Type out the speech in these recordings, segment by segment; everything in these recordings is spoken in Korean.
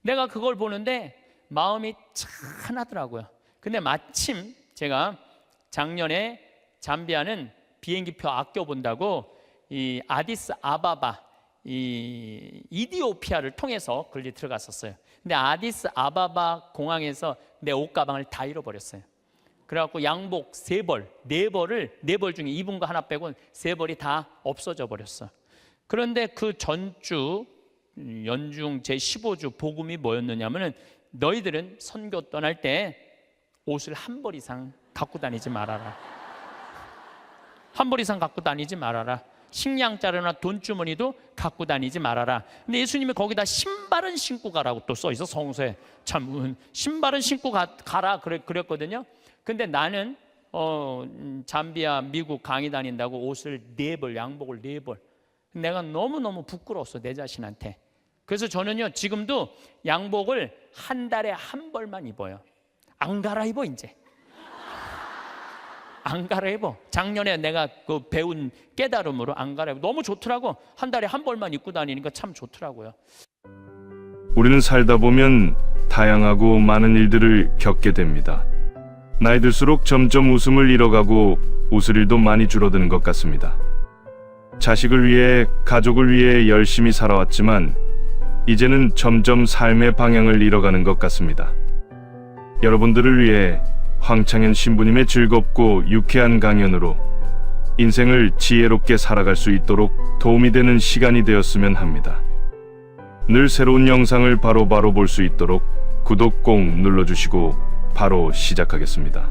내가 그걸 보는데 마음이 짠하더라고요. 근데 마침 제가 작년에 잠비아는 비행기표 아껴본다고 이 아디스 아바바, 이 이디오피아를 통해서 걸리 들어갔었어요. 근데 아디스 아바바 공항에서 내 옷가방을 다 잃어버렸어요. 그래갖고 양복 3벌, 4벌 중에 입은 거 하나 빼고 3벌이 다 없어져 버렸어. 그런데 그 전주 연중 제15주 복음이 뭐였느냐면은 너희들은 선교 떠날 때 옷을 1벌 이상 갖고 다니지 말아라. 1벌 이상 갖고 다니지 말아라. 식량자루나 돈주머니도 갖고 다니지 말아라. 근데 예수님이 거기다 신발은 신고 가라고 또 써 있어. 성서에 참 신발은 신고 가라 그랬거든요. 근데 나는 잠비아 미국 강의 다닌다고 옷을 4벌, 양복을 4벌. 내가 너무너무 부끄러웠어, 내 자신한테. 그래서 저는요 지금도 양복을 한 달에 1벌만 입어요. 안 갈아입어. 이제 안 갈아입어. 작년에 내가 그 배운 깨달음으로 안 갈아입어. 너무 좋더라고. 한 달에 1벌만 입고 다니니까 참 좋더라고요. 우리는 살다 보면 다양하고 많은 일들을 겪게 됩니다. 나이 들수록 점점 웃음을 잃어가고 웃을 일도 많이 줄어드는 것 같습니다. 자식을 위해, 가족을 위해 열심히 살아왔지만 이제는 점점 삶의 방향을 잃어가는 것 같습니다. 여러분들을 위해 황창현 신부님의 즐겁고 유쾌한 강연으로 인생을 지혜롭게 살아갈 수 있도록 도움이 되는 시간이 되었으면 합니다. 늘 새로운 영상을 바로바로 볼 수 있도록 구독 꼭 눌러주시고 바로 시작하겠습니다.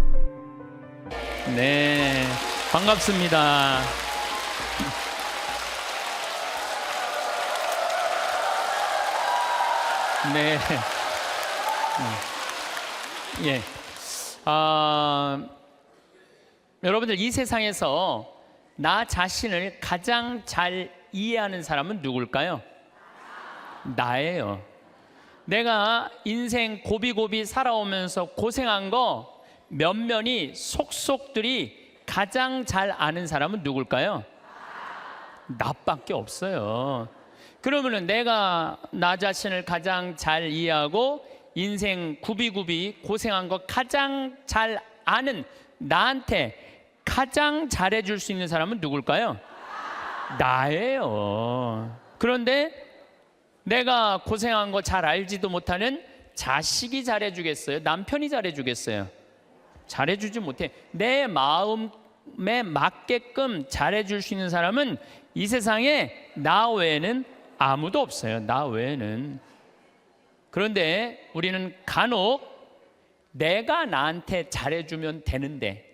네, 반갑습니다. 네, 예. 여러분들 이 세상에서 나 자신을 가장 잘 이해하는 사람은 누굴까요? 나예요. 내가 인생 고비고비 살아오면서 고생한 거 면면이 속속들이 가장 잘 아는 사람은 누굴까요? 나밖에 없어요. 그러면은 내가 나 자신을 가장 잘 이해하고 인생 구비구비 고생한 거 가장 잘 아는 나한테 가장 잘해줄 수 있는 사람은 누굴까요? 나예요. 그런데 내가 고생한 거 잘 알지도 못하는 자식이 잘해주겠어요? 남편이 잘해주겠어요? 잘해주지 못해. 내 마음에 맞게끔 잘해줄 수 있는 사람은 이 세상에 나 외에는 아무도 없어요. 나 외에는. 그런데 우리는 간혹 내가 나한테 잘해주면 되는데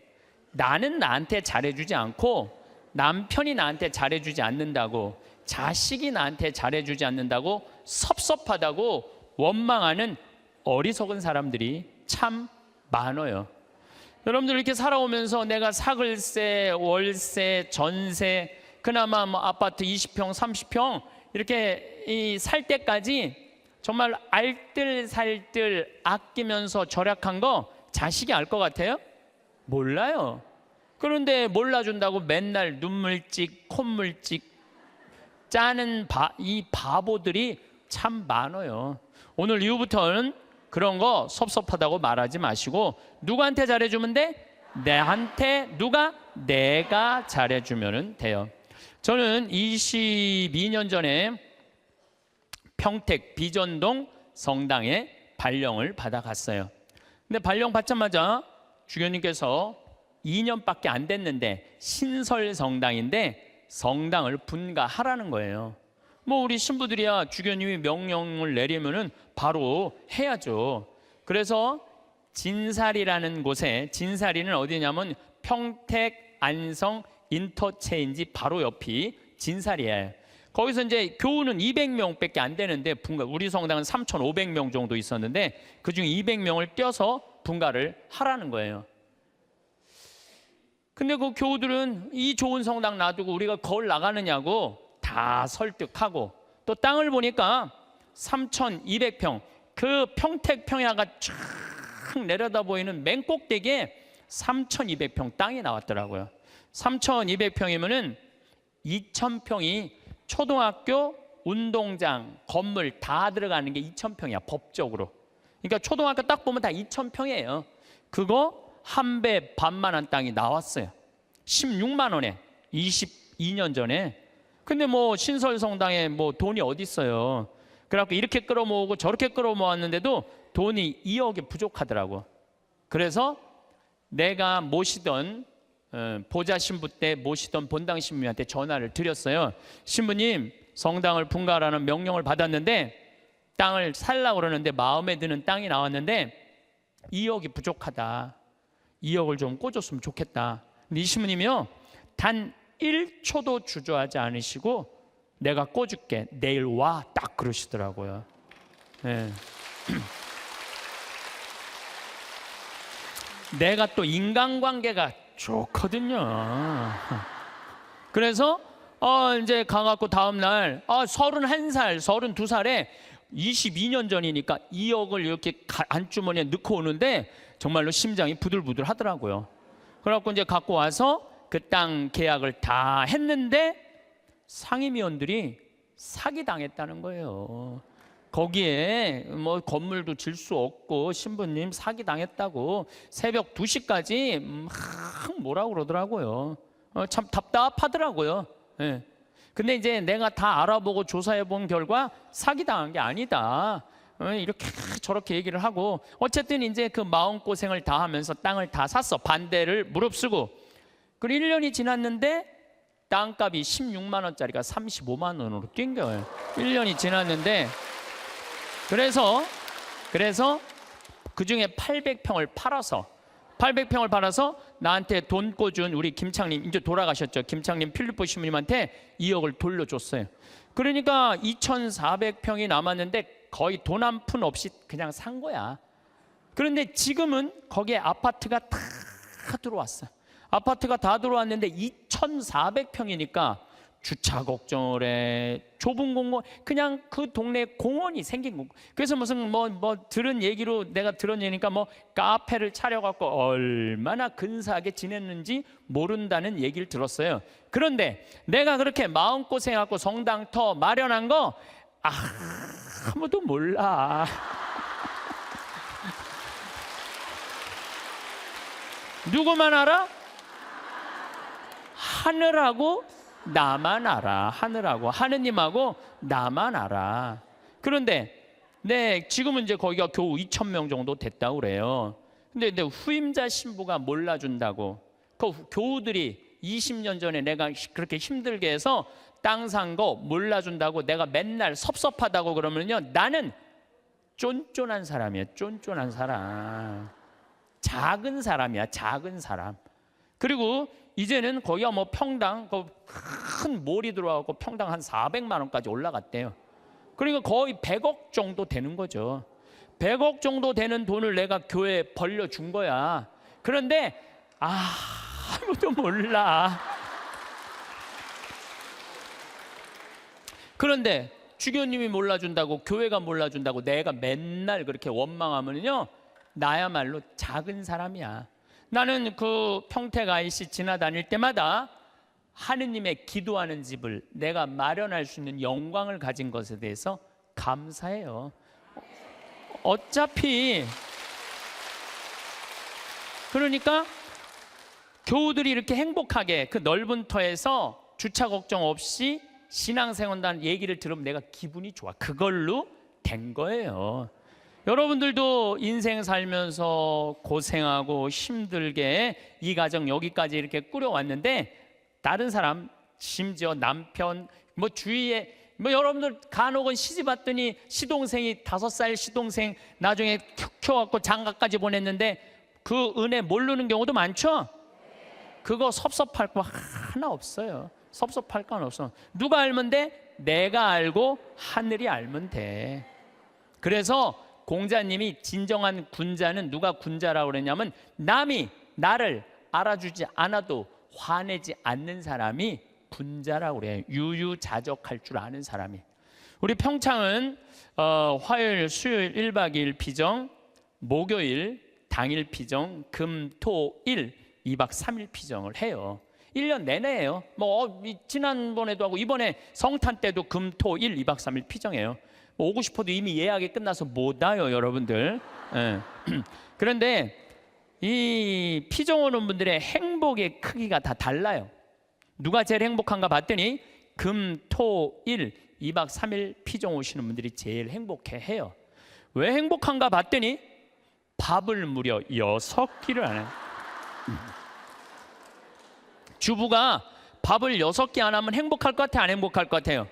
나는 나한테 잘해주지 않고 남편이 나한테 잘해주지 않는다고, 자식이 나한테 잘해주지 않는다고 섭섭하다고 원망하는 어리석은 사람들이 참 많아요. 여러분들 이렇게 살아오면서 내가 사글세, 월세, 전세, 그나마 뭐 아파트 20평, 30평 이렇게 살 때까지 정말 알뜰살뜰 아끼면서 절약한 거 자식이 알 것 같아요? 몰라요. 그런데 몰라준다고 맨날 눈물찍, 콧물찍 짜는 이 바보들이 참 많아요. 오늘 이후부터는 그런 거 섭섭하다고 말하지 마시고 누구한테 잘해주면 돼? 내한테. 누가? 내가 잘해주면 돼요. 저는 22년 전에 평택 비전동 성당에 발령을 받아갔어요. 근데 발령 받자마자 주교님께서 2년밖에 안 됐는데 신설 성당인데 성당을 분가하라는 거예요. 뭐 우리 신부들이야 주교님이 명령을 내리면은 바로 해야죠. 그래서 진사리라는 곳에, 진사리는 어디냐면 평택 안성 인터체인지 바로 옆이 진사리예요. 거기서 이제 교우는 200명밖에 안 되는데 분가, 우리 성당은 3,500명 정도 있었는데 그중 200명을 떼어서 분가를 하라는 거예요. 근데 그 교우들은 이 좋은 성당 놔두고 우리가 거울 나가느냐고 다 설득하고, 또 땅을 보니까 3,200평, 그 평택평야가 쫙 내려다 보이는 맨 꼭대기에 3,200평 땅이 나왔더라고요. 3,200평이면은 2,000평이 초등학교 운동장, 건물 다 들어가는 게 2,000평이야 법적으로. 그러니까 초등학교 딱 보면 다 2,000평이에요. 그거 한 배 반만한 땅이 나왔어요. 16만 원에 22년 전에. 근데 뭐 신설성당에 뭐 돈이 어디 있어요. 그래갖고 이렇게 끌어모으고 저렇게 끌어모았는데도 돈이 2억이 부족하더라고. 그래서 내가 모시던 보좌 신부 때 모시던 본당 신부한테 전화를 드렸어요. 신부님, 성당을 분가하라는 명령을 받았는데 땅을 살라고 그러는데 마음에 드는 땅이 나왔는데 2억이 부족하다. 2억을 좀 꿔줬으면 좋겠다. 근데 이 신부님이요, 단 1초도 주저하지 않으시고 내가 꿔줄게, 내일 와, 딱 그러시더라고요. 네. 내가 또 인간관계가 좋거든요. 그래서 이제 가갖고 다음날 31살, 32살에 22년 전이니까 2억을 이렇게 안주머니에 넣고 오는데 정말로 심장이 부들부들 하더라고요. 그래갖고 이제 갖고 와서 그 땅 계약을 다 했는데 상임위원들이 사기당했다는 거예요. 거기에 뭐 건물도 질 수 없고 신부님 사기당했다고 새벽 2시까지 막 뭐라고 그러더라고요. 참 답답하더라고요. 네. 근데 이제 내가 다 알아보고 조사해 본 결과 사기당한 게 아니다. 이렇게 저렇게 얘기를 하고 어쨌든 이제 그 마음고생을 다 하면서 땅을 다 샀어. 반대를 무릅쓰고. 그리고 1년이 지났는데 땅값이 16만 원짜리가 35만 원으로 뛴 거예요. 1년이 지났는데 그래서 그중에 800평을 팔아서 나한테 돈 꿔준 우리 김창림, 이제 돌아가셨죠. 김창림 필리포 신부님한테 2억을 돌려줬어요. 그러니까 2,400평이 남았는데 거의 돈 한 푼 없이 그냥 산 거야. 그런데 지금은 거기에 아파트가 다 들어왔어요. 아파트가 다 들어왔는데 2,400평이니까 주차 걱정을 해. 좁은 공원, 그냥 그 동네에 공원이 생긴 거. 그래서 무슨 뭐 들은 얘기로 내가 들은 얘기니까 뭐 카페를 차려갖고 얼마나 근사하게 지냈는지 모른다는 얘기를 들었어요. 그런데 내가 그렇게 마음고생하고 성당터 마련한 거 아무도 몰라. 누구만 알아? 하늘하고 나만 알아. 하늘하고 하느님하고 나만 알아. 그런데 지금은 이제 거기가 겨우 2,000명 정도 됐다고 그래요. 근데 후임자 신부가 몰라준다고. 그 교우들이 20년 전에 내가 그렇게 힘들게 해서 땅 산 거 몰라준다고 내가 맨날 섭섭하다고 그러면요, 나는 쫀쫀한 사람이야. 쫀쫀한 사람. 작은 사람이야. 작은 사람. 그리고 이제는 거기가 뭐 평당 큰 몰이 들어가고 평당 한 400만 원까지 올라갔대요. 그러니까 거의 100억 정도 되는 거죠. 100억 정도 되는 돈을 내가 교회에 벌려준 거야. 그런데 아무도 몰라. 그런데 주교님이 몰라준다고, 교회가 몰라준다고 내가 맨날 그렇게 원망하면요, 나야말로 작은 사람이야. 나는 그 평택 IC 지나다닐 때마다 하느님의 기도하는 집을 내가 마련할 수 있는 영광을 가진 것에 대해서 감사해요. 어차피 그러니까 교우들이 이렇게 행복하게 그 넓은 터에서 주차 걱정 없이 신앙생활한다는 얘기를 들으면 내가 기분이 좋아. 그걸로 된 거예요. 여러분들도 인생 살면서 고생하고 힘들게 이 가정 여기까지 이렇게 꾸려왔는데 다른 사람, 심지어 남편, 뭐 주위에 뭐 여러분들 간혹은 시집 왔더니 시동생이 5살 시동생 나중에 키워갖고 장가까지 보냈는데 그 은혜 모르는 경우도 많죠? 그거 섭섭할 거 하나 없어요. 섭섭할 건 없어. 누가 알면 돼? 내가 알고 하늘이 알면 돼. 그래서 공자님이 진정한 군자는 누가 군자라고 그랬냐면 남이 나를 알아주지 않아도 화내지 않는 사람이 군자라고 그래요. 유유자적할 줄 아는 사람이. 우리 평창은 화요일, 수요일 1박 2일 피정, 목요일 당일 피정, 금, 토, 일 2박 3일 피정을 해요. 1년 내내예요. 지난번에도 하고 이번에 성탄 때도 금, 토, 일, 2박 3일 피정해요. 오고 싶어도 이미 예약이 끝나서 못 와요, 여러분들. 예. 그런데 이 피정 오는 분들의 행복의 크기가 다 달라요. 누가 제일 행복한가 봤더니 금, 토, 일, 2박 3일 피정 오시는 분들이 제일 행복해해요. 왜 행복한가 봤더니 밥을 무려 6끼를 안 해요. 주부가 밥을 6끼 안 하면 행복할 것 같아요, 안 행복할 것 같아요?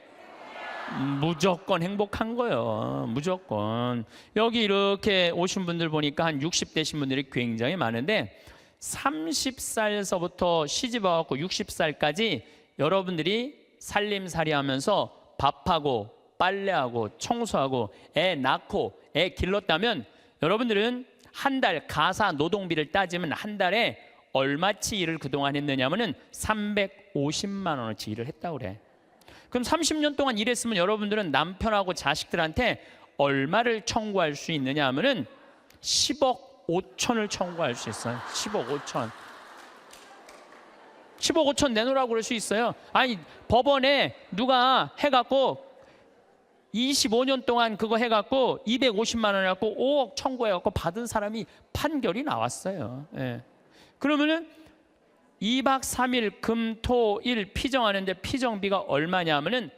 무조건 행복한 거예요. 무조건. 여기 이렇게 오신 분들 보니까 한 60대신 분들이 굉장히 많은데 30살서부터 시집 와갖고 60살까지 여러분들이 살림살이 하면서 밥하고 빨래하고 청소하고 애 낳고 애 길렀다면 여러분들은 한 달 가사 노동비를 따지면 한 달에 얼마치 일을 그동안 했느냐면은 350만 원어치 일을 했다고 그래. 그럼 30년 동안 일했으면 여러분들은 남편하고 자식들한테 얼마를 청구할 수 있느냐 하면은 10억 5천을 청구할 수 있어요. 10억 5천. 10억 5천 내놓으라고 그럴 수 있어요. 아니 법원에 누가 해갖고 25년 동안 그거 해갖고 250만 원 해갖고 5억 청구해갖고 받은 사람이 판결이 나왔어요. 예. 그러면은 2박 3일 금, 토, 일 피정하는데 피정비가 얼마냐면은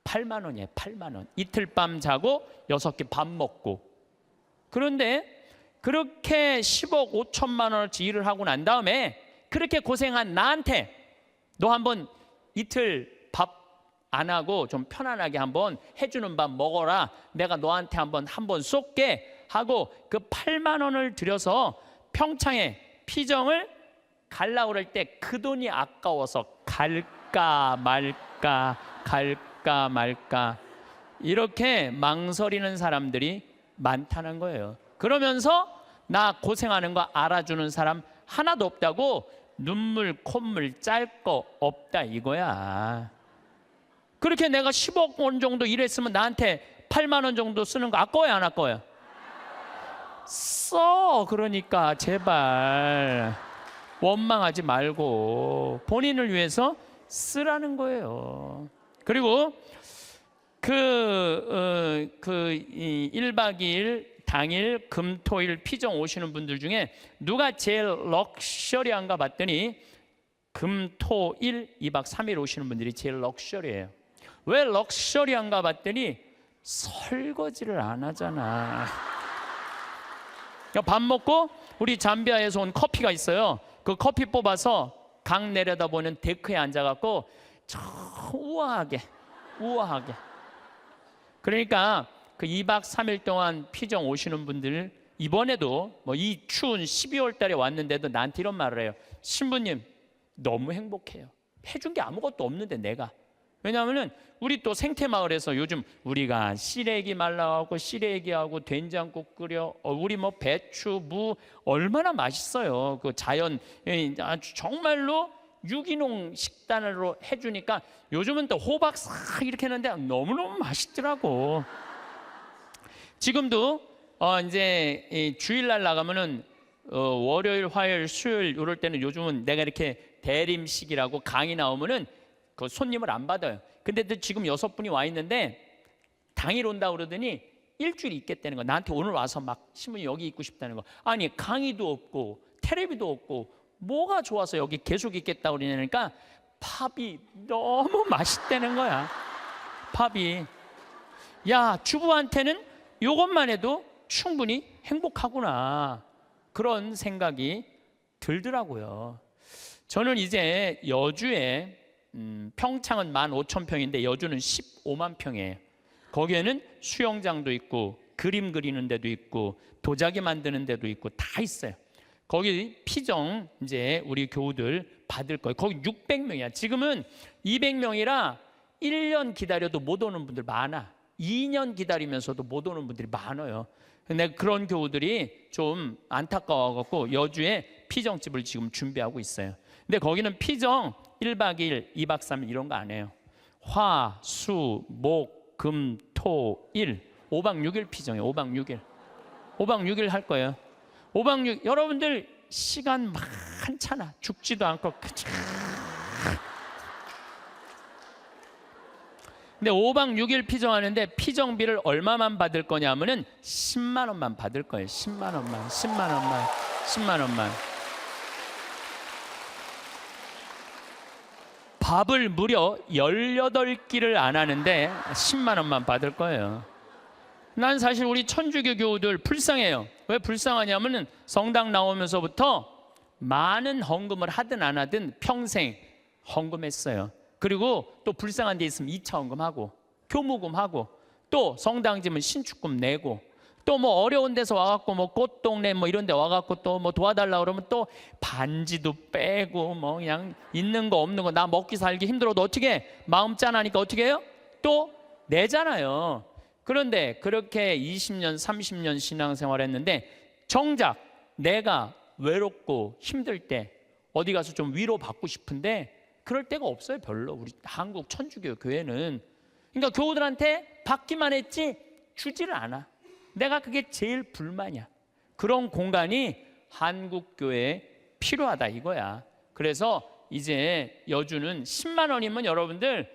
8만 원이에요. 8만 원. 이틀 밤 자고 6끼 밥 먹고. 그런데 그렇게 10억 5천만 원어치 일을 하고 난 다음에 그렇게 고생한 나한테 너 한번 이틀 밥 안 하고 좀 편안하게 한번 해주는 밥 먹어라. 내가 너한테 한번 쏠게 하고 그 8만 원을 들여서 평창에 피정을 갈라고 그럴 때 그 돈이 아까워서 갈까 말까 이렇게 망설이는 사람들이 많다는 거예요. 그러면서 나 고생하는 거 알아주는 사람 하나도 없다고 눈물 콧물 짤 거 없다 이거야. 그렇게 내가 10억 원 정도 일했으면 나한테 8만 원 정도 쓰는 거 아까워요 안 아까워요? 써. 그러니까 제발 원망하지 말고 본인을 위해서 쓰라는 거예요. 그리고 그 1박 2일 당일 금토일 피정 오시는 분들 중에 누가 제일 럭셔리한가 봤더니 금토일 2박 3일 오시는 분들이 제일 럭셔리해요. 왜 럭셔리한가 봤더니 설거지를 안 하잖아. 밥 먹고 우리 잠비아에서 온 커피가 있어요. 그 커피 뽑아서 강 내려다보는 데크에 앉아갖고 저 우아하게 그러니까 그 2박 3일 동안 피정 오시는 분들 이번에도 이 추운 12월 달에 왔는데도 나한테 이런 말을 해요. 신부님 너무 행복해요. 해준 게 아무것도 없는데 내가. 왜냐하면은 우리 또 생태마을에서 요즘 우리가 시래기 말라하고 시래기하고 된장국 끓여 우리 배추 무 얼마나 맛있어요. 그 자연 아주 정말로 유기농 식단으로 해주니까 요즘은 또 호박 싹 이렇게 했는데 너무너무 맛있더라고. 지금도 이제 주일날 나가면은 월요일, 화요일, 수요일 이럴 때는 요즘은 내가 이렇게 대림식이라고 강의 나오면은 그 손님을 안 받아요. 근데 지금 6분이 와 있는데 당일 온다 그러더니 일주일 있겠다는 거. 나한테 오늘 와서 막 신부님 여기 있고 싶다는 거. 아니 강의도 없고 텔레비도 없고 뭐가 좋아서 여기 계속 있겠다 그러니까 팝이 너무 맛있다는 거야. 팝이. 야 주부한테는 이것만 해도 충분히 행복하구나 그런 생각이 들더라고요. 저는 이제 여주에 평창은 15,000평인데 여주는 15만 평이에요. 거기에는 수영장도 있고 그림 그리는 데도 있고 도자기 만드는 데도 있고 다 있어요. 거기 피정 이제 우리 교우들 받을 거예요. 거기 600명이야. 지금은 200명이라 1년 기다려도 못 오는 분들 많아. 2년 기다리면서도 못 오는 분들이 많아요. 근데 그런 교우들이 좀 안타까워갖고 여주에 피정집을 지금 준비하고 있어요. 근데 거기는 피정 1박 2일, 2박 3일 이런 거 안 해요. 화, 수, 목, 금, 토, 일 5박 6일 피정이에요. 5박 6일 5박 6일 할 거예요. 5박 6일 여러분들 시간 많잖아. 죽지도 않고 근데 5박 6일 피정하는데 피정비를 얼마만 받을 거냐면은 10만 원만 받을 거예요. 10만 원만. 10만 원만. 10만 원만. 밥을 무려 18끼를 안 하는데 10만 원만 받을 거예요. 난 사실 우리 천주교 교우들 불쌍해요. 왜 불쌍하냐면은 성당 나오면서부터 많은 헌금을 하든 안 하든 평생 헌금했어요. 그리고 또 불쌍한 데 있으면 2차 헌금하고 교무금하고 또 성당 지면 신축금 내고 또 뭐 어려운 데서 와갖고 뭐 꽃동네 뭐 이런 데 와갖고 또 뭐 도와달라 그러면 또 반지도 빼고 뭐 그냥 있는 거 없는 거 나 먹기 살기 힘들어도 어떻게 해? 마음 짠하니까 어떻게 해요? 또 내잖아요. 그런데 그렇게 20년 30년 신앙생활 했는데 정작 내가 외롭고 힘들 때 어디 가서 좀 위로받고 싶은데 그럴 데가 없어요. 별로. 우리 한국 천주교 교회는. 그러니까 교우들한테 받기만 했지 주지를 않아. 내가 그게 제일 불만이야. 그런 공간이 한국 교회에 필요하다 이거야. 그래서 이제 여주는 10만 원이면 여러분들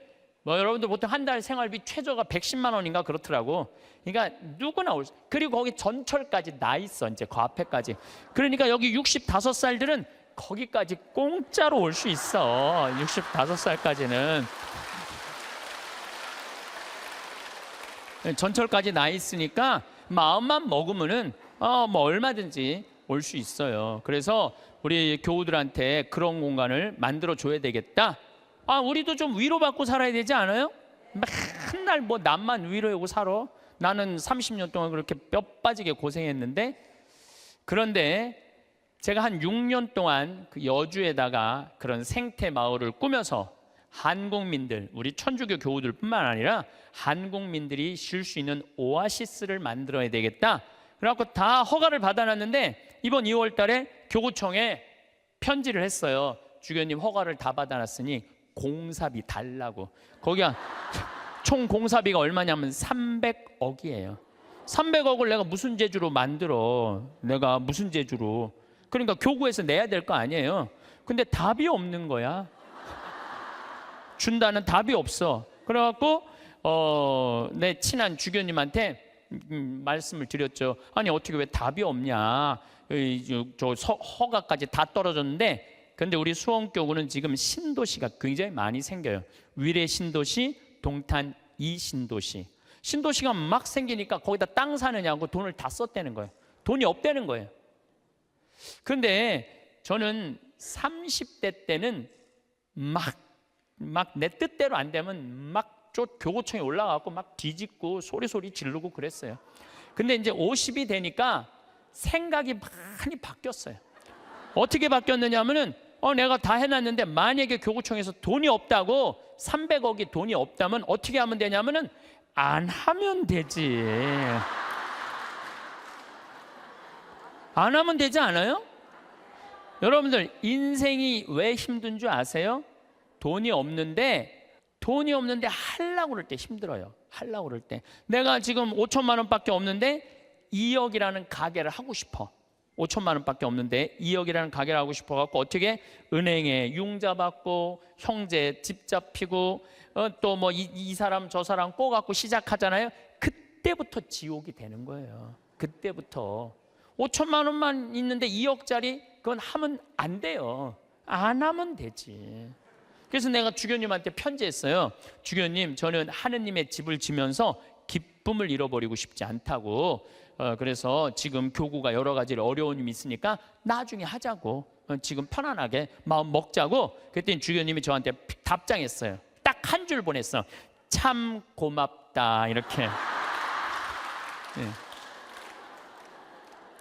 보통 한 달 생활비 최저가 110만 원인가 그렇더라고. 그러니까 누구나 올 수. 그리고 거기 전철까지 나 있어. 이제 그 앞에까지. 그러니까 여기 65살들은 거기까지 공짜로 올 수 있어. 65살까지는. 전철까지 나 있으니까 마음만 먹으면은 뭐 얼마든지 올 수 있어요. 그래서 우리 교우들한테 그런 공간을 만들어 줘야 되겠다. 우리도 좀 위로받고 살아야 되지 않아요? 맨날 뭐 남만 위로하고 살아. 나는 30년 동안 그렇게 뼈 빠지게 고생했는데. 그런데 제가 한 6년 동안 그 여주에다가 그런 생태 마을을 꾸며서 한국민들, 우리 천주교 교우들뿐만 아니라 한국민들이 쉴 수 있는 오아시스를 만들어야 되겠다. 그래갖고 다 허가를 받아놨는데 이번 2월 달에 교구청에 편지를 했어요. 주교님 허가를 다 받아놨으니 공사비 달라고. 거기가 총 공사비가 얼마냐면 300억이에요. 300억을 내가 무슨 재주로 만들어. 내가 무슨 재주로. 그러니까 교구에서 내야 될 거 아니에요. 근데 답이 없는 거야. 준다는 답이 없어. 그래갖고 내 친한 주교님한테 말씀을 드렸죠. 아니 어떻게 왜 답이 없냐. 허가까지 다 떨어졌는데 근데 우리 수원교구는 지금 신도시가 굉장히 많이 생겨요. 위례 신도시, 동탄 2신도시. 신도시가 막 생기니까 거기다 땅 사느냐고 돈을 다 썼다는 거예요. 돈이 없다는 거예요. 그런데 저는 30대 때는 막 내 뜻대로 안 되면 막 교구청에 올라가고 막 뒤집고 소리 지르고 그랬어요. 근데 이제 50이 되니까 생각이 많이 바뀌었어요. 어떻게 바뀌었느냐 하면은 내가 다 해놨는데 만약에 교구청에서 돈이 없다고 300억이 돈이 없다면 어떻게 하면 되냐면은 안 하면 되지. 안 하면 되지 않아요? 여러분들 인생이 왜 힘든 줄 아세요? 돈이 없는데 하려고 그럴 때 힘들어요. 하려고 그럴 때. 내가 지금 5천만 원밖에 없는데 2억이라는 가게를 하고 싶어. 5천만 원밖에 없는데 2억이라는 가게를 하고 싶어갖고 어떻게 은행에 융자 받고 형제 집 잡히고 또 뭐 이 사람 저 사람 꼬갖고 시작하잖아요. 그때부터 지옥이 되는 거예요. 그때부터 5천만 원만 있는데 2억짜리 그건 하면 안 돼요. 안 하면 되지. 그래서 내가 주교님한테 편지했어요. 주교님, 저는 하느님의 집을 지면서 기쁨을 잃어버리고 싶지 않다고. 그래서 지금 교구가 여러 가지 어려움이 있으니까 나중에 하자고. 지금 편안하게 마음 먹자고. 그랬더니 주교님이 저한테 답장했어요. 딱 한 줄 보냈어. 참 고맙다 이렇게. 네.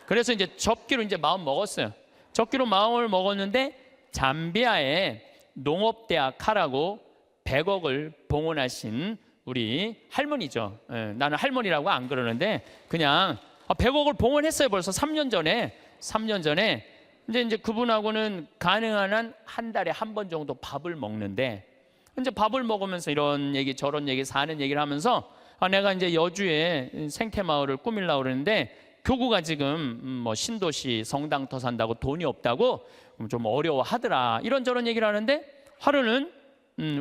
그래서 이제 접기로 이제 마음 먹었어요. 접기로 마음을 먹었는데 잠비아에 농업대학 하라고 100억을 봉헌하신 우리 할머니죠. 나는 할머니라고 안 그러는데 그냥 100억을 봉헌했어요. 벌써 3년 전에 이제 그분하고는 가능한 한 달에 한 번 정도 밥을 먹는데 이제 밥을 먹으면서 이런 얘기 저런 얘기 사는 얘기를 하면서 내가 이제 여주에 생태마을을 꾸밀려고 그러는데 교구가 지금 뭐 신도시 성당 더 산다고 돈이 없다고 좀 어려워하더라. 이런저런 얘기를 하는데 하루는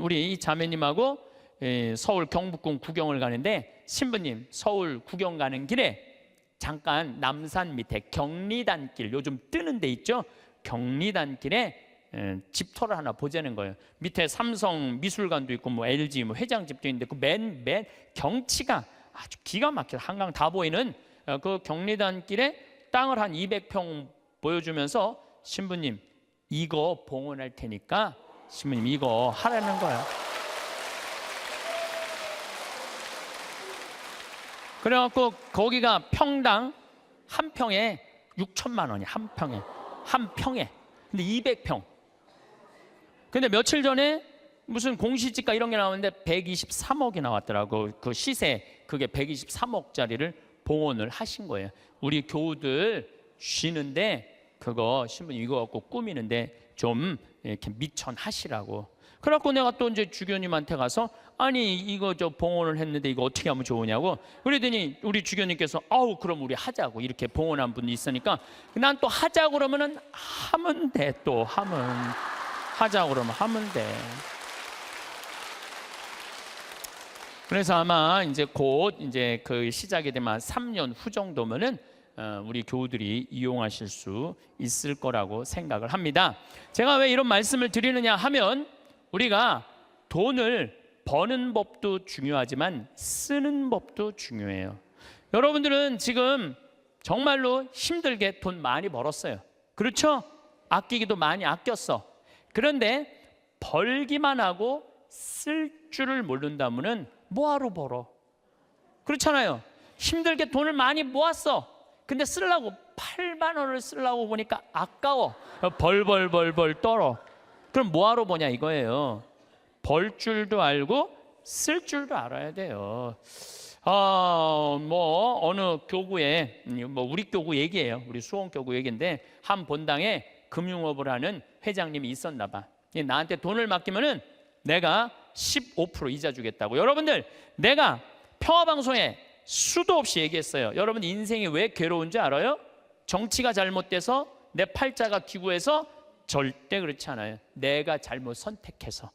우리 이 자매님하고 서울 경복궁 구경을 가는데, 신부님 서울 구경 가는 길에 잠깐 남산 밑에 경리단길, 요즘 뜨는 데 있죠? 경리단길에 집터를 하나 보자는 거예요. 밑에 삼성 미술관도 있고 뭐 LG 뭐 회장집도 있는데 그 맨 경치가 아주 기가 막혀, 한강 다 보이는 그 경리단길에 땅을 한 200평 보여주면서, 신부님 이거 봉헌할 테니까 신부님 이거 하라는 거예요. 그래갖고 거기가 평당 한 평에 6천만 원이, 한 평에. 근데 200평. 근데 며칠 전에 무슨 공시지가 이런 게 나오는데 123억이 나왔더라고. 그 시세, 그게 123억짜리를 봉헌을 하신 거예요. 우리 교우들 쉬는데 그거 신부님 이거 갖고 꾸미는데 좀 이렇게 미천하시라고. 그래갖고 내가 또 이제 주교님한테 가서, 아니 이거 저 봉헌을 했는데 이거 어떻게 하면 좋으냐고 그러더니 우리 주교님께서 아우 그럼 우리 하자고, 이렇게 봉헌한 분이 있으니까 난 또 하자고 그러면은 하면 돼. 또 하자고 그러면 하면 돼. 그래서 아마 이제 곧 이제 그 시작이 되면 3년 후 정도면은 우리 교우들이 이용하실 수 있을 거라고 생각을 합니다. 제가 왜 이런 말씀을 드리느냐 하면, 우리가 돈을 버는 법도 중요하지만 쓰는 법도 중요해요. 여러분들은 지금 정말로 힘들게 돈 많이 벌었어요. 그렇죠? 아끼기도 많이 아꼈어. 그런데 벌기만 하고 쓸 줄을 모른다면은 뭐하러 벌어? 그렇잖아요. 힘들게 돈을 많이 모았어. 근데 쓰려고 8만 원을 쓰려고 보니까 아까워. 벌 떨어. 그럼 뭐하러 보냐 이거예요. 벌 줄도 알고 쓸 줄도 알아야 돼요. 뭐 어느 교구에, 뭐 우리 교구 얘기예요. 우리 수원 교구 얘기인데, 한 본당에 금융업을 하는 회장님이 있었나 봐. 나한테 돈을 맡기면은 내가 15% 이자 주겠다고. 여러분들, 내가 평화방송에 수도 없이 얘기했어요. 여러분 인생이 왜 괴로운지 알아요? 정치가 잘못돼서, 내 팔자가 기구해서? 절대 그렇지 않아요. 내가 잘못 선택해서.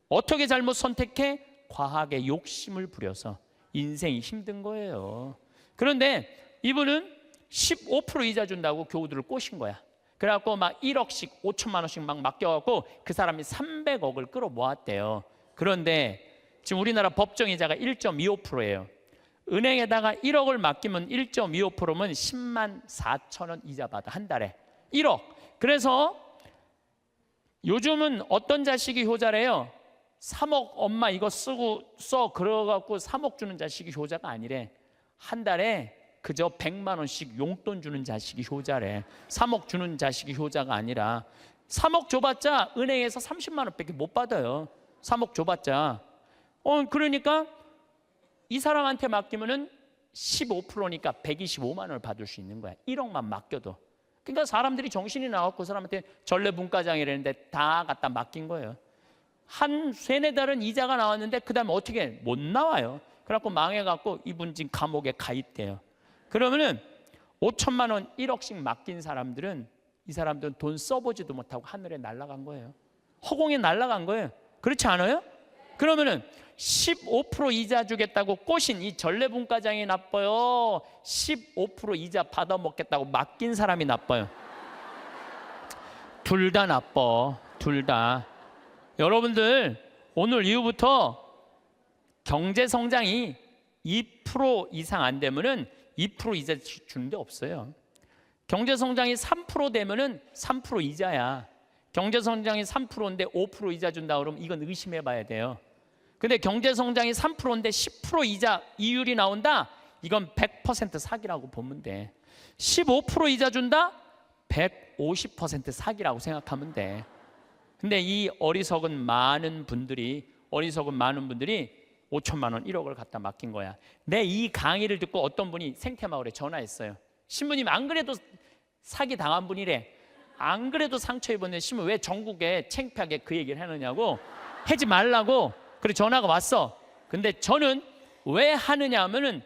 어떻게 잘못 선택해? 과하게 욕심을 부려서 인생이 힘든 거예요. 그런데 이분은 15% 이자 준다고 교우들을 꼬신 거야. 그래갖고 막 1억씩 5천만 원씩 막 맡겨갖고 그 사람이 300억을 끌어모았대요. 그런데 지금 우리나라 법정이자가 1.25%예요. 은행에다가 1억을 맡기면 1.25%면 10만 4천 원 이자 받아, 한 달에. 1억. 그래서 요즘은 어떤 자식이 효자래요? 3억 엄마 이거 써 그래갖고 3억 주는 자식이 효자가 아니래. 한 달에 그저 100만 원씩 용돈 주는 자식이 효자래. 3억 주는 자식이 효자가 아니라. 3억 줘봤자 은행에서 30만 원밖에 못 받아요. 3억 줘봤자. 그러니까 이 사람한테 맡기면은 15%니까 125만 원을 받을 수 있는 거야. 1억만 맡겨도. 그러니까 사람들이 정신이 나왔고 그 사람한테 전례분과장이라는데 다 갖다 맡긴 거예요. 한 3-4달은 이자가 나왔는데 그 다음에 어떻게 못 나와요. 그래갖고 망해갖고 이분 지금 감옥에 가 있대요. 그러면은 5천만 원 1억씩 맡긴 사람들은, 이 사람들은 돈 써보지도 못하고 하늘에 날아간 거예요. 허공에 날아간 거예요. 그렇지 않아요? 그러면은 15% 이자 주겠다고 꼬신 이 전례분과장이 나빠요? 15% 이자 받아먹겠다고 맡긴 사람이 나빠요? 둘 다 나빠. 둘 다. 여러분들, 오늘 이후부터 경제 성장이 2% 이상 안 되면은 2% 이자 주는 데 없어요. 경제 성장이 3% 되면은 3% 이자야. 경제 성장이 3%인데 5% 이자 준다 그러면 이건 의심해 봐야 돼요. 근데 경제 성장이 3%인데 10% 이자 이율이 나온다? 이건 100% 사기라고 보면 돼. 15% 이자 준다? 150% 사기라고 생각하면 돼. 근데 이 어리석은 많은 분들이 5천만 원 1억을 갖다 맡긴 거야. 내 이 강의를 듣고 어떤 분이 생태마을에 전화했어요. 신부님 안 그래도 사기 당한 분이래. 안 그래도 상처 입었는데 신부님 왜 전국에 창피하게 그 얘기를 하느냐고, 하지 말라고. 그래 전화가 왔어. 근데 저는 왜 하느냐 하면은,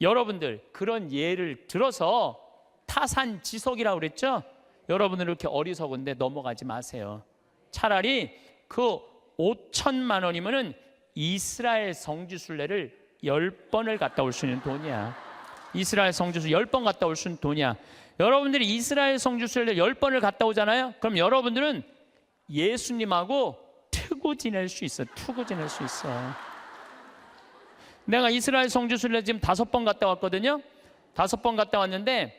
여러분들 그런 예를 들어서 타산지석이라고 그랬죠? 여러분들 이렇게 어리석은데 넘어가지 마세요. 차라리 그 5천만 원이면은 이스라엘 성지순례를 10번을 갔다 올 수 있는 돈이야. 이스라엘 성지순례 10번 갔다 올 수 있는 돈이야. 여러분들이 이스라엘 성지순례를 10번을 갔다 오잖아요. 그럼 여러분들은 예수님하고 트고 지낼 수 있어. 투고 지낼 수 있어. 내가 이스라엘 성지순례 지금 5번 갔다 왔거든요. 5번 갔다 왔는데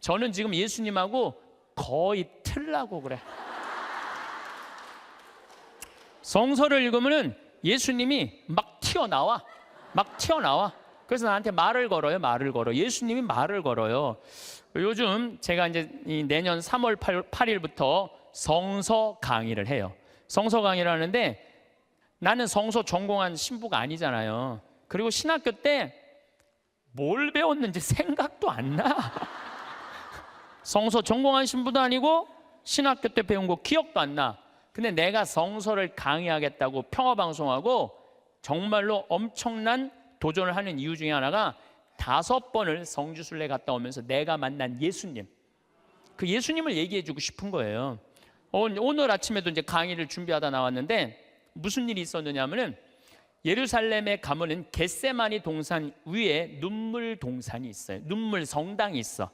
저는 지금 예수님하고 거의 틀라고 그래. 성서를 읽으면은 예수님이 막 튀어나와. 그래서 나한테 말을 걸어요. 예수님이 말을 걸어요. 요즘 제가 이제 내년 3월 8일부터 성서 강의를 해요. 성서 강의를 하는데 나는 성서 전공한 신부가 아니잖아요. 그리고 신학교 때 뭘 배웠는지 생각도 안 나. 성서 전공한 신부도 아니고 신학교 때 배운 거 기억도 안 나. 근데 내가 성서를 강의하겠다고 평화방송하고 정말로 엄청난 도전을 하는 이유 중에 하나가 5번을 성지순례 갔다 오면서 내가 만난 예수님, 그 예수님을 얘기해 주고 싶은 거예요. 오늘 아침에도 이제 강의를 준비하다 나왔는데 무슨 일이 있었느냐면은 예루살렘에 가면은 겟세마니 동산 위에 눈물 동산이 있어요. 눈물 성당이 있어.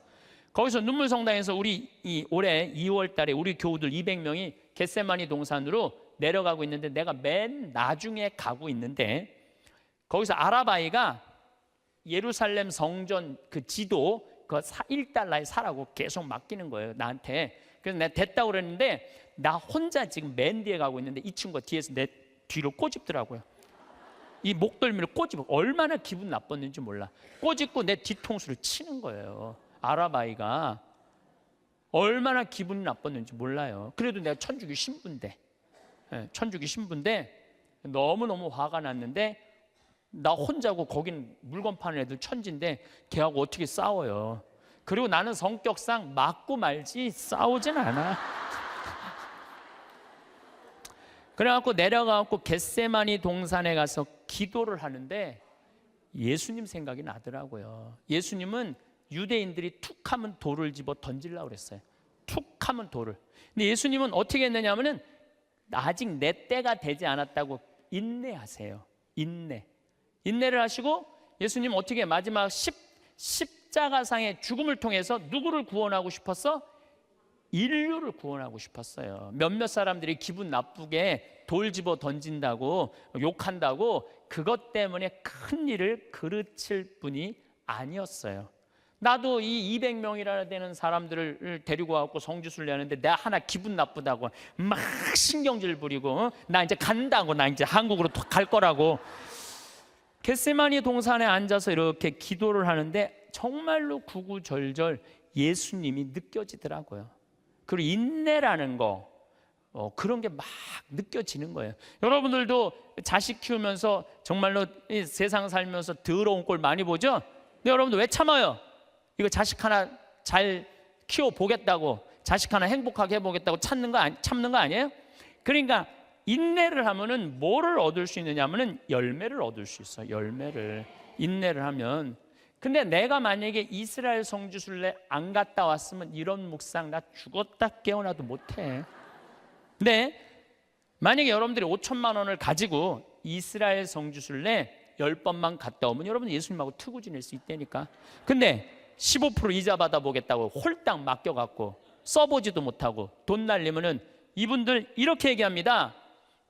거기서 눈물 성당에서 우리 올해 2월 달에 우리 교우들 200명이 겟세마니 동산으로 내려가고 있는데 내가 맨 나중에 가고 있는데 거기서 아라바이가 예루살렘 성전 그 지도 그 $1에 사라고 계속 맡기는 거예요, 나한테. 그래서 내가 됐다고 그랬는데 나 혼자 지금 맨 뒤에 가고 있는데 이 친구가 뒤에서 내 뒤로 꼬집더라고요. 이 목덜미를 꼬집어. 얼마나 기분 나빴는지 몰라. 꼬집고 내 뒤통수를 치는 거예요. 아라바이가 얼마나 기분 나빴는지 몰라요. 그래도 내가 천주교 신부인데, 천주교 신부인데 너무너무 화가 났는데 나 혼자고 거긴 물건 파는 애들 천지인데 걔하고 어떻게 싸워요. 그리고 나는 성격상 맞고 말지 싸우진 않아. 그래갖고 내려가갖고 겟세마니 동산에 가서 기도를 하는데 예수님 생각이 나더라고요. 예수님은 유대인들이 툭하면 돌을 집어 던지려고 그랬어요. 툭하면 돌을. 근데 예수님은 어떻게 했느냐 하면은 아직 내 때가 되지 않았다고 인내하세요. 인내를 하시고 예수님 어떻게 마지막 십자가상의 죽음을 통해서 누구를 구원하고 싶었어? 인류를 구원하고 싶었어요. 몇몇 사람들이 기분 나쁘게 돌 집어 던진다고 욕한다고 그것 때문에 큰 일을 그르칠 분이 아니었어요. 나도 이 200명이나 되는 사람들을 데리고 와서 성지순례 하는데 내가 하나 기분 나쁘다고 막 신경질 부리고 나 이제 간다고, 나 이제 한국으로 갈 거라고 겟세마니 동산에 앉아서 이렇게 기도를 하는데 정말로 구구절절 예수님이 느껴지더라고요. 그리고 인내라는 거 그런 게 막 느껴지는 거예요. 여러분들도 자식 키우면서 정말로 이 세상 살면서 더러운 꼴 많이 보죠? 근데 여러분들 왜 참아요? 이거 자식 하나 잘 키워보겠다고, 자식 하나 행복하게 해보겠다고 참는 거 아니에요? 그러니까 인내를 하면은 뭐를 얻을 수 있느냐 하면은 열매를 얻을 수 있어요. 인내를 하면. 근데 내가 만약에 이스라엘 성지순례 안 갔다 왔으면 이런 묵상 나 죽었다 깨어나도 못해. 근데 만약에 여러분들이 5천만 원을 가지고 이스라엘 성지순례 10번만 갔다 오면 여러분 예수님하고 트고 지낼 수 있다니까. 근데 15% 이자 받아보겠다고 홀딱 맡겨갖고 써보지도 못하고 돈 날리면은 이분들 이렇게 얘기합니다.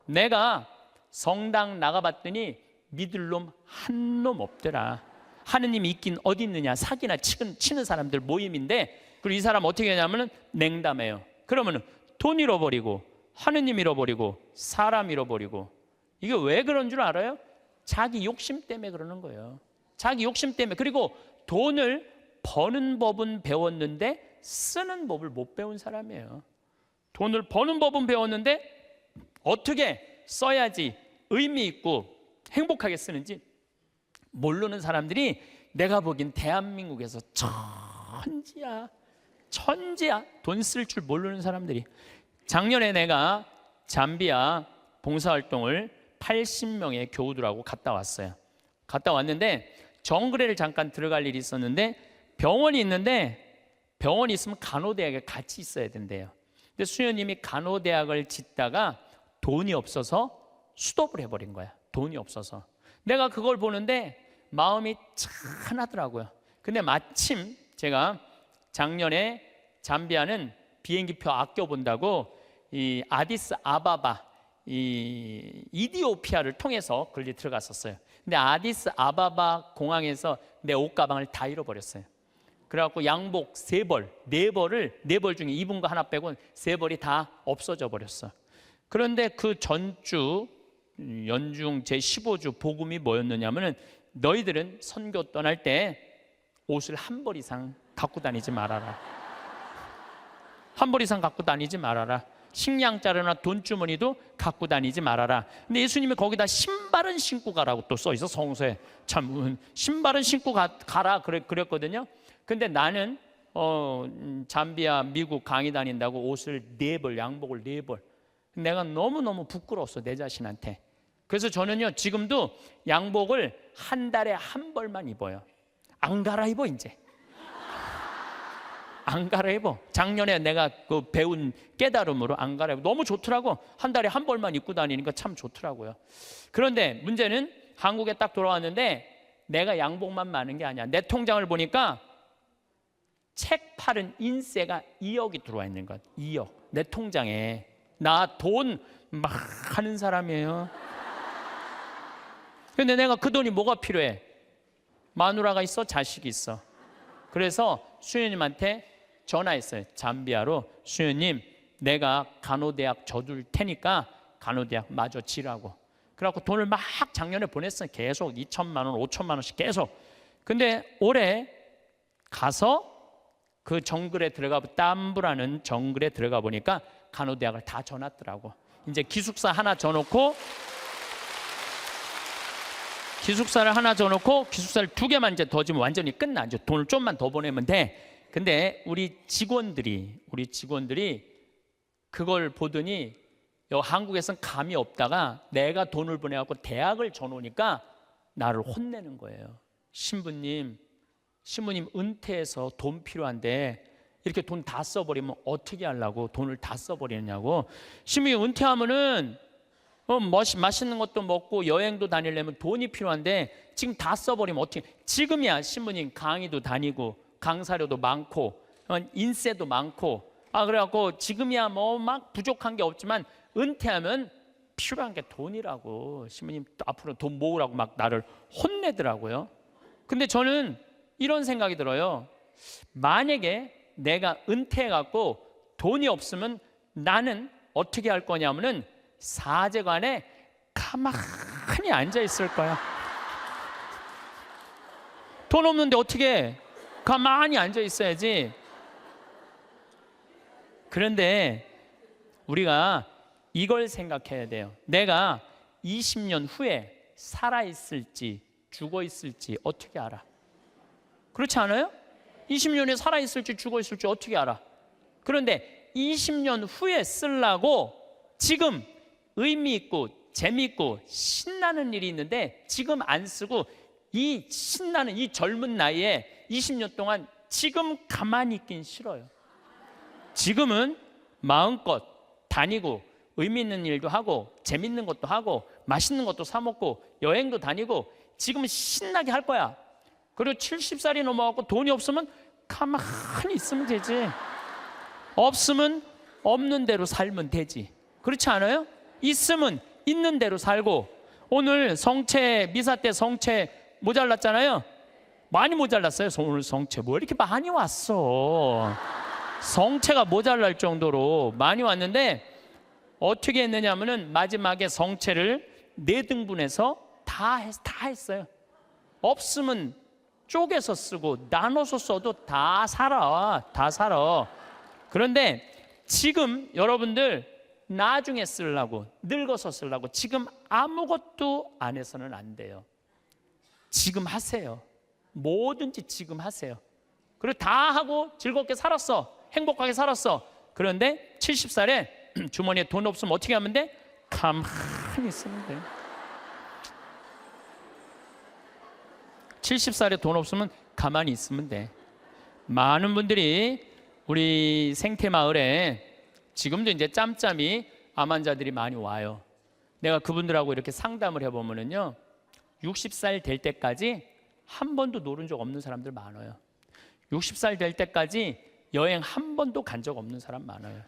내가 성당 나가봤더니 믿을 놈 한 놈 없더라. 하느님이 있긴 어디 있느냐. 사기나 치는 사람들 모임인데, 그리고 이 사람 어떻게 하냐면은 냉담해요. 그러면은 돈 잃어버리고 하느님 잃어버리고 사람 잃어버리고. 이게 왜 그런 줄 알아요? 자기 욕심 때문에 그러는 거예요. 자기 욕심 때문에. 그리고 돈을 버는 법은 배웠는데 쓰는 법을 못 배운 사람이에요. 돈을 버는 법은 배웠는데 어떻게 써야지 의미 있고 행복하게 쓰는지 모르는 사람들이 내가 보기엔 대한민국에서 천지야. 돈 쓸 줄 모르는 사람들이. 작년에 내가 잠비아 봉사활동을 80명의 교우들하고 갔다 왔어요. 갔다 왔는데 정글에를 잠깐 들어갈 일이 있었는데 병원이 있는데 병원이 있으면 간호대학에 같이 있어야 된대요. 근데 수녀님이 간호대학을 짓다가 돈이 없어서 수독을 해버린 거야. 돈이 없어서. 내가 그걸 보는데 마음이 짠하더라고요. 근데 마침 제가 작년에 잠비아는 비행기표 아껴본다고 이 아디스 아바바, 이 이디오피아를 통해서 걸리 들어갔었어요. 근데 아디스 아바바 공항에서 내 옷가방을 다 잃어버렸어요. 그래갖고 양복 3벌, 4벌 중에 입은 거 하나 빼고 3벌이 다 없어져 버렸어. 그런데 그 전주 연중 제15주 복음이 뭐였느냐면은 너희들은 선교 떠날 때 옷을 1벌 이상 갖고 다니지 말아라. 1벌 이상 갖고 다니지 말아라. 식량 자루나 돈주머니도 갖고 다니지 말아라. 근데 예수님이 거기다 신발은 신고 가라고 또 써 있어. 성서에 참 신발은 신고 가라 그랬거든요. 근데 나는 잠비아 미국 강의 다닌다고 옷을 4벌, 양복을 4벌. 내가 너무너무 부끄러웠어, 내 자신한테. 그래서 저는요 지금도 양복을 한 달에 1벌만 입어요. 안 갈아입어. 이제 안 갈아입어. 작년에 내가 그 배운 깨달음으로 안 갈아입어. 너무 좋더라고. 한 달에 1벌만 입고 다니니까 참 좋더라고요. 그런데 문제는 한국에 딱 돌아왔는데 내가 양복만 많은 게 아니야. 내 통장을 보니까 책 팔은 인세가 2억이 들어와 있는 것. 2억. 내 통장에. 나 돈 막 하는 사람이에요. 근데 내가 그 돈이 뭐가 필요해? 마누라가 있어, 자식이 있어. 그래서 수녀님한테 전화했어요. 잠비아로. 수녀님, 내가 간호대학 져둘 테니까 간호대학 마저 지라고. 그래갖고 돈을 막 작년에 보냈어요. 계속 2천만 원, 5천만 원씩 계속. 근데 올해 가서 그 정글에 들어가, 땀부라는 정글에 들어가 보니까 간호대학을 다 져놨더라고. 이제 기숙사 하나 져놓고, 기숙사를 2개만 이제 더 지면 완전히 끝나. 이제 돈을 좀만 더 보내면 돼. 근데 우리 직원들이 그걸 보더니 한국에선 감이 없다가 내가 돈을 보내갖고 대학을 져놓으니까 나를 혼내는 거예요. 신부님 은퇴해서 돈 필요한데 이렇게 돈 다 써버리면 어떻게 하려고 돈을 다 써버리느냐고. 신부님 은퇴하면은 맛있는 것도 먹고 여행도 다니려면 돈이 필요한데 지금 다 써버리면 어떻게. 지금이야 신부님 강의도 다니고 강사료도 많고 인세도 많고 그래갖고 지금이야 뭐 막 부족한 게 없지만 은퇴하면 필요한 게 돈이라고. 신부님 앞으로 돈 모으라고 막 나를 혼내더라고요. 근데 저는 이런 생각이 들어요. 만약에 내가 은퇴해갖고 돈이 없으면 나는 어떻게 할 거냐면은 사제관에 가만히 앉아 있을 거야. 돈 없는데 어떻게 해? 가만히 앉아 있어야지. 그런데 우리가 이걸 생각해야 돼요. 내가 20년 후에 살아있을지 죽어있을지 어떻게 알아? 그렇지 않아요? 20년에 살아있을지 죽어있을지 어떻게 알아? 그런데 20년 후에 쓰려고 지금 의미 있고 재미있고 신나는 일이 있는데 지금 안 쓰고 이 신나는 이 젊은 나이에 20년 동안 지금 가만히 있긴 싫어요. 지금은 마음껏 다니고 의미 있는 일도 하고 재밌는 것도 하고 맛있는 것도 사 먹고 여행도 다니고 지금은 신나게 할 거야. 그리고 70살이 넘어가고 돈이 없으면 가만히 있으면 되지. 없으면 없는 대로 살면 되지. 그렇지 않아요? 있으면 있는 대로 살고. 오늘 성채 미사 때 성채 모자랐잖아요. 많이 모자랐어요. 오늘 성채 뭐 이렇게 많이 왔어. 성채가 모자랄 정도로 많이 왔는데 어떻게 했느냐 하면은 마지막에 성채를 4등분해서 다 했어요. 없으면 쪼개서 쓰고 나눠서 써도 다 살아. 그런데 지금 여러분들 나중에 쓰려고 늙어서 쓰려고 지금 아무것도 안 해서는 안 돼요. 지금 하세요. 뭐든지 지금 하세요. 그리고 다 하고 즐겁게 살았어. 행복하게 살았어. 그런데 70살에 주머니에 돈 없으면 어떻게 하면 돼? 가만히 있으면 돼. 70살에 돈 없으면 가만히 있으면 돼. 많은 분들이 우리 생태마을에 지금도 이제 짬짬이 암 환자들이 많이 와요. 내가 그분들하고 이렇게 상담을 해보면은요, 60살 될 때까지 한 번도 노른 적 없는 사람들 많아요. 60살 될 때까지 여행 한 번도 간 적 없는 사람 많아요.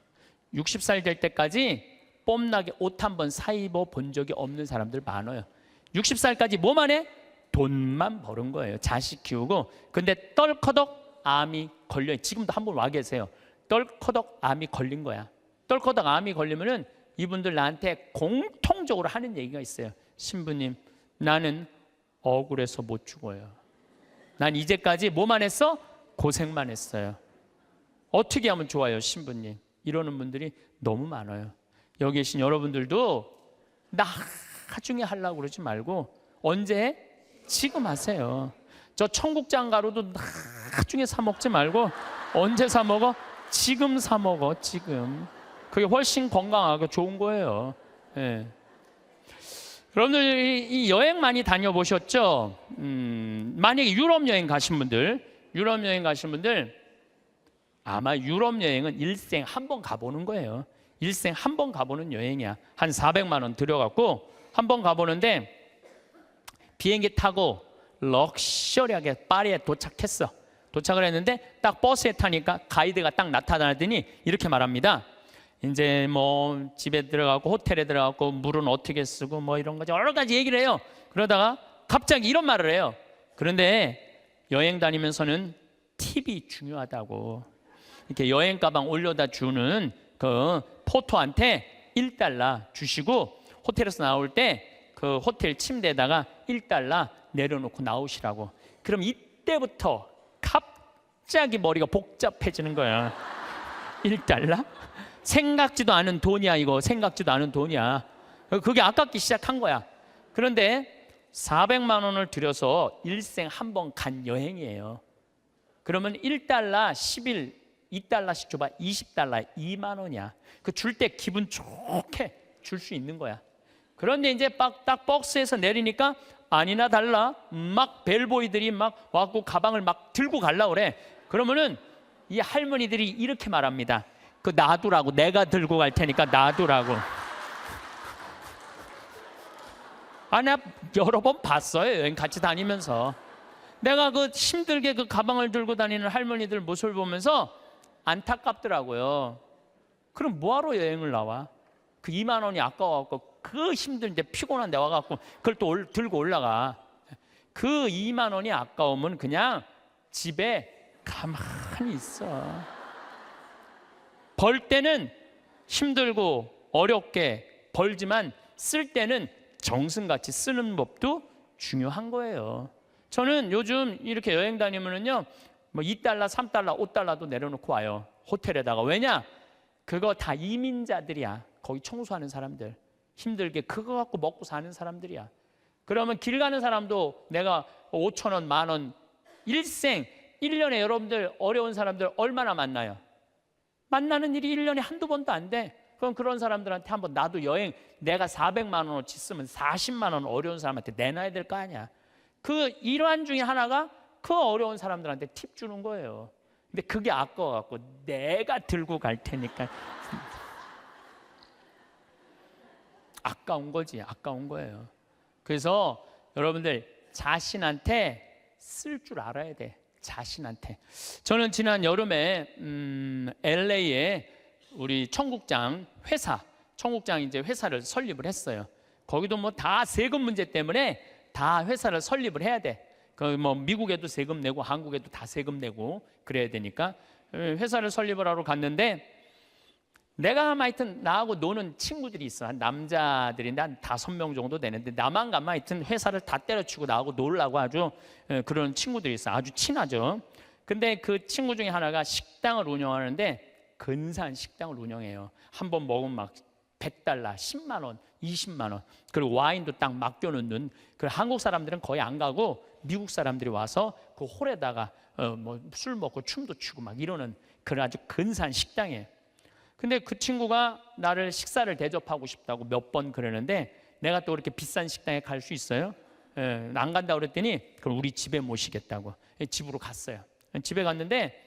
60살 될 때까지 뽐나게 옷 한 번 사입어 본 적이 없는 사람들 많아요. 60살까지 뭐만 해? 돈만 버는 거예요. 자식 키우고. 근데 떨커덕 암이 걸려요. 지금도 한 분 와 계세요. 떨커덕 암이 걸린 거야. 떨커덕 암이 걸리면은 이분들 나한테 공통적으로 하는 얘기가 있어요. 신부님, 나는 억울해서 못 죽어요. 난 이제까지 뭐만 했어? 고생만 했어요. 어떻게 하면 좋아요, 신부님? 이러는 분들이 너무 많아요. 여기 계신 여러분들도 나중에 하려고 그러지 말고 언제? 지금 하세요. 저 청국장 가루도 나중에 사 먹지 말고 언제 사 먹어? 지금 사 먹어. 지금. 그게 훨씬 건강하고 좋은 거예요. 예. 여러분들 이 여행 많이 다녀보셨죠? 만약에 유럽 여행 가신 분들 아마 유럽 여행은 일생 한 번 가보는 거예요. 일생 한 번 가보는 여행이야. 한 400만 원 들여갖고 한 번 가보는데 비행기 타고 럭셔리하게 파리에 도착했어. 도착을 했는데 딱 버스에 타니까 가이드가 딱 나타나더니 이렇게 말합니다. 이제 뭐 집에 들어가고 호텔에 들어가고 물은 어떻게 쓰고 뭐 이런 거죠. 여러 가지 얘기를 해요. 그러다가 갑자기 이런 말을 해요. 그런데 여행 다니면서는 팁이 중요하다고. 이렇게 여행 가방 올려다 주는 그 포토한테 1달러 주시고 호텔에서 나올 때 그 호텔 침대에다가 1달러 내려놓고 나오시라고. 그럼 이때부터 갑자기 머리가 복잡해지는 거야. 1달러? 생각지도 않은 돈이야. 이거 생각지도 않은 돈이야. 그게 아깝기 시작한 거야. 그런데 400만 원을 들여서 일생 한 번 간 여행이에요. 그러면 1달러 10일 2달러씩 줘봐. 20달러 2만 원이야. 그 줄 때 기분 좋게 줄 수 있는 거야. 그런데 이제 딱 버스에서 내리니까 아니나 달라 막 벨보이들이 막 와갖고 가방을 막 들고 갈라 그래. 그러면은 이 할머니들이 이렇게 말합니다. 그 놔두라고. 내가 들고 갈 테니까 놔두라고. 아, 내가 여러 번 봤어요. 여행 같이 다니면서. 내가 그 힘들게 그 가방을 들고 다니는 할머니들 모습을 보면서 안타깝더라고요. 그럼 뭐하러 여행을 나와? 그 2만 원이 아까워갖고 그 힘든데 피곤한데 와갖고 그걸 또 들고 올라가. 그 2만 원이 아까우면 그냥 집에 가만히 있어. 벌 때는 힘들고 어렵게 벌지만 쓸 때는 정승같이 쓰는 법도 중요한 거예요. 저는 요즘 이렇게 여행 다니면은요, 뭐 2달러, 3달러, 5달러도 내려놓고 와요. 호텔에다가. 왜냐? 그거 다 이민자들이야. 거기 청소하는 사람들. 힘들게 그거 갖고 먹고 사는 사람들이야. 그러면 길 가는 사람도 내가 5천 원, 만 원, 일생 1년에 여러분들 어려운 사람들 얼마나 만나요? 만나는 일이 1년에 한두 번도 안 돼. 그럼 그런 사람들한테 한번 나도 여행 내가 400만 원어치 쓰면 40만 원 어려운 사람한테 내놔야 될 거 아니야. 그 일환 중에 하나가 그 어려운 사람들한테 팁 주는 거예요. 근데 그게 아까워갖고 내가 들고 갈 테니까 아까운 거지. 아까운 거예요. 그래서 여러분들 자신한테 쓸 줄 알아야 돼. 자신한테. 저는 지난 여름에 LA에 우리 청국장 이제 회사를 설립을 했어요. 거기도 뭐 다 세금 문제 때문에 다 회사를 설립을 해야 돼. 그 뭐 미국에도 세금 내고 한국에도 다 세금 내고 그래야 되니까 회사를 설립을 하러 갔는데 내가 하여튼 나하고 노는 친구들이 있어. 한 남자들인데 한 5명 정도 되는데 나만 가면 하여튼 회사를 다 때려치고 나하고 놀라고 아주 그런 친구들이 있어. 아주 친하죠. 근데 그 친구 중에 하나가 식당을 운영하는데 근사한 식당을 운영해요. 한 번 먹으면 막 100달러, 10만 원, 20만 원. 그리고 와인도 딱 맡겨놓는. 그 한국 사람들은 거의 안 가고 미국 사람들이 와서 그 홀에다가 뭐 술 먹고 춤도 추고 막 이러는 그런 아주 근사한 식당이에요. 근데 그 친구가 나를 식사를 대접하고 싶다고 몇 번 그러는데 내가 또 그렇게 비싼 식당에 갈 수 있어요? 안 간다고 그랬더니 그럼 우리 집에 모시겠다고 집으로 갔어요. 집에 갔는데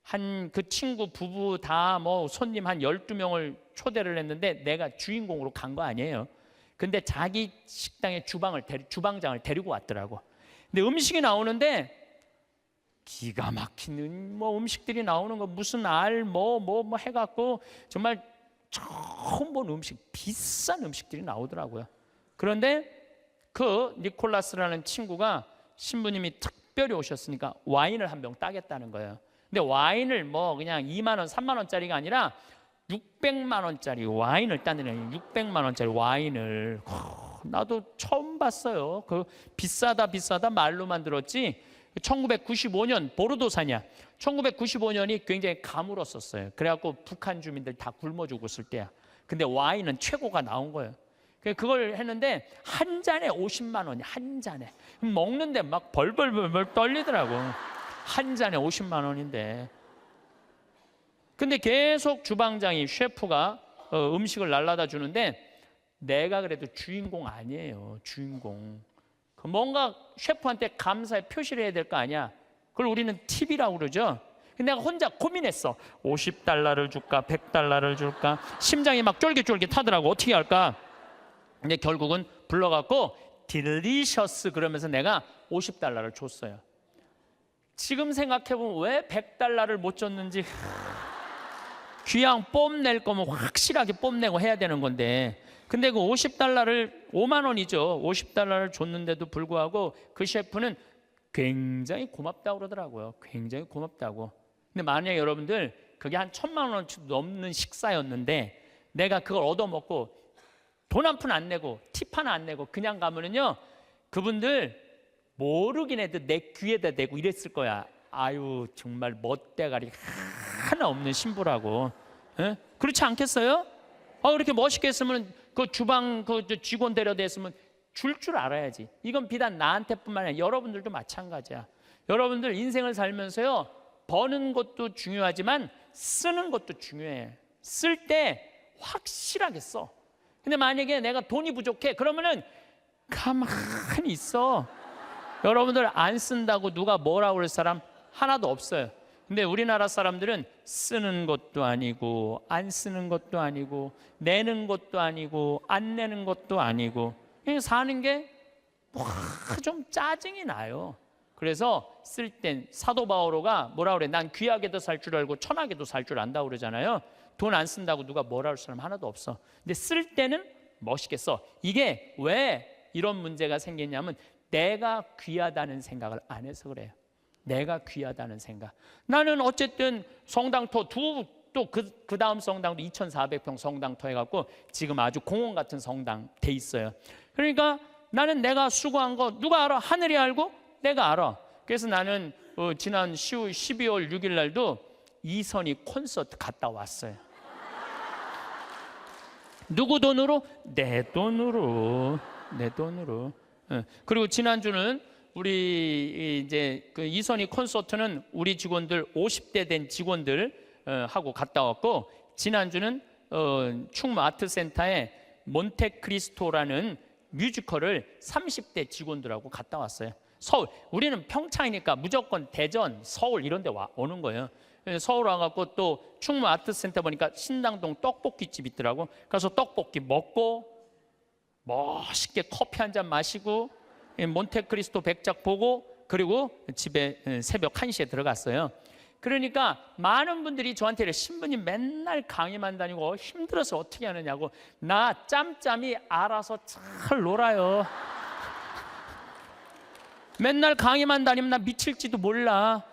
한 그 친구 부부 다 뭐 손님 한 12명을 초대를 했는데 내가 주인공으로 간 거 아니에요. 근데 자기 식당에 주방장을 데리고 왔더라고. 근데 음식이 나오는데 기가 막히는 뭐 음식들이 나오는 거, 무슨 알 뭐 해갖고 정말 처음 본 음식, 비싼 음식들이 나오더라고요. 그런데 그 니콜라스라는 친구가 신부님이 특별히 오셨으니까 와인을 한 병 따겠다는 거예요. 근데 와인을 뭐 그냥 2만 원, 3만 원짜리가 아니라 600만 원짜리 와인을 따는, 600만 원짜리 와인을. 나도 처음 봤어요. 그 비싸다 말로만 들었지. 1995년 보르도사냐, 1995년이 굉장히 가물었었어요. 그래갖고 북한 주민들 다 굶어 죽었을 때야. 근데 와인은 최고가 나온 거예요. 그걸 했는데 한 잔에 50만 원이, 한 잔에. 먹는데 막 벌벌 떨리더라고. 한 잔에 50만 원인데. 근데 계속 주방장이, 셰프가 음식을 날라다 주는데 내가 그래도 주인공 아니에요. 주인공. 뭔가 셰프한테 감사의 표시를 해야 될 거 아니야. 그걸 우리는 팁이라고 그러죠. 근데 내가 혼자 고민했어. 50달러를 줄까 100달러를 줄까. 심장이 막 쫄깃쫄깃하더라고. 어떻게 할까. 근데 결국은 불러갖고 딜리셔스 그러면서 내가 50달러를 줬어요. 지금 생각해보면 왜 100달러를 못 줬는지. 귀양 뽐낼 거면 확실하게 뽐내고 해야 되는 건데, 근데 그 50달러를, 5만 원이죠. 50달러를 줬는데도 불구하고 그 셰프는 굉장히 고맙다고 그러더라고요. 굉장히 고맙다고. 근데 만약에 여러분들 그게 한 1,000만 원치 넘는 식사였는데 내가 그걸 얻어먹고 돈 한 푼 안 내고 팁 하나 안 내고 그냥 가면은요, 그분들 모르긴 해도 내 귀에다 대고 이랬을 거야. 아유 정말 멋대가리 하나 없는 신부라고. 에? 그렇지 않겠어요? 그렇게 멋있게 했으면 그 주방 그 직원 데려다 했으면 줄 알아야지. 이건 비단 나한테뿐만 아니라 여러분들도 마찬가지야. 여러분들 인생을 살면서요, 버는 것도 중요하지만 쓰는 것도 중요해. 쓸 때 확실하게 써. 근데 만약에 내가 돈이 부족해 그러면은 가만히 있어. 여러분들 안 쓴다고 누가 뭐라고 그럴 사람 하나도 없어요. 근데 우리나라 사람들은 쓰는 것도 아니고 안 쓰는 것도 아니고 내는 것도 아니고 안 내는 것도 아니고 그냥 사는 게 좀 짜증이 나요. 그래서 쓸 땐 사도 바오로가 뭐라 그래? 난 귀하게도 살 줄 알고 천하게도 살 줄 안다고 그러잖아요. 돈 안 쓴다고 누가 뭐라 할 사람 하나도 없어. 근데 쓸 때는 멋있게 써. 이게 왜 이런 문제가 생겼냐면 내가 귀하다는 생각을 안 해서 그래요. 내가 귀하다는 생각. 나는 어쨌든 성당터 또 그 다음 성당도 2,400평 성당터 해갖고 지금 아주 공원 같은 성당 돼 있어요. 그러니까 나는 내가 수고한 거 누가 알아? 하늘이 알고 내가 알아. 그래서 나는 지난 12월 6일 날도 이선희 콘서트 갔다 왔어요. 누구 돈으로? 내 돈으로. 내 돈으로. 그리고 지난주는 우리 이제 그 이선희 콘서트는 우리 직원들 50대 된 직원들 하고 갔다 왔고, 지난주는 충무 아트센터에 몬테크리스토라는 뮤지컬을 30대 직원들하고 갔다 왔어요. 서울, 우리는 평창이니까 무조건 대전, 서울 이런 데 오는 거예요. 서울 와갖고 또 충무 아트센터 보니까 신당동 떡볶이집 있더라고. 가서 떡볶이 먹고 멋있게 커피 한 잔 마시고 몬테크리스토 백작 보고 그리고 집에 새벽 1시에 들어갔어요. 그러니까 많은 분들이 저한테 신부님 맨날 강의만 다니고 힘들어서 어떻게 하느냐고. 나 짬짬이 알아서 잘 놀아요. 맨날 강의만 다니면 나 미칠지도 몰라.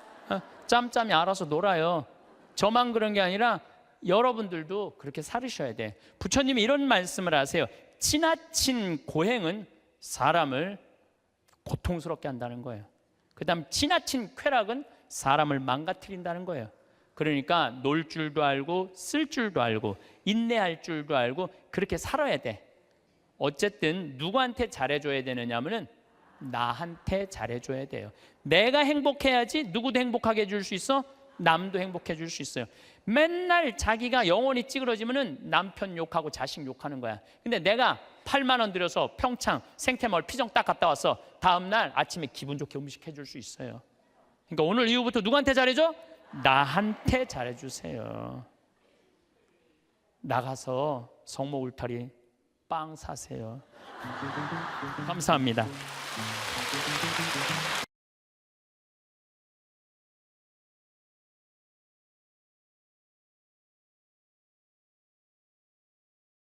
짬짬이 알아서 놀아요. 저만 그런 게 아니라 여러분들도 그렇게 살으셔야 돼. 부처님이 이런 말씀을 하세요. 지나친 고행은 사람을 고통스럽게 한다는 거예요. 그 다음 지나친 쾌락은 사람을 망가뜨린다는 거예요. 그러니까 놀 줄도 알고 쓸 줄도 알고 인내할 줄도 알고 그렇게 살아야 돼. 어쨌든 누구한테 잘해줘야 되느냐면은 나한테 잘해줘야 돼요. 내가 행복해야지 누구도 행복하게 해줄 수 있어? 남도 행복해 해줄 수 있어요. 맨날 자기가 영혼이 찌그러지면은 남편 욕하고 자식 욕하는 거야. 근데 내가 8만 원 들여서 평창 생태마을 피정 딱 갔다 와서 다음날 아침에 기분 좋게 음식 해줄 수 있어요. 그러니까 오늘 이후부터 누구한테 잘해줘? 나한테 잘해주세요. 나가서 성모 울타리 빵 사세요. 감사합니다.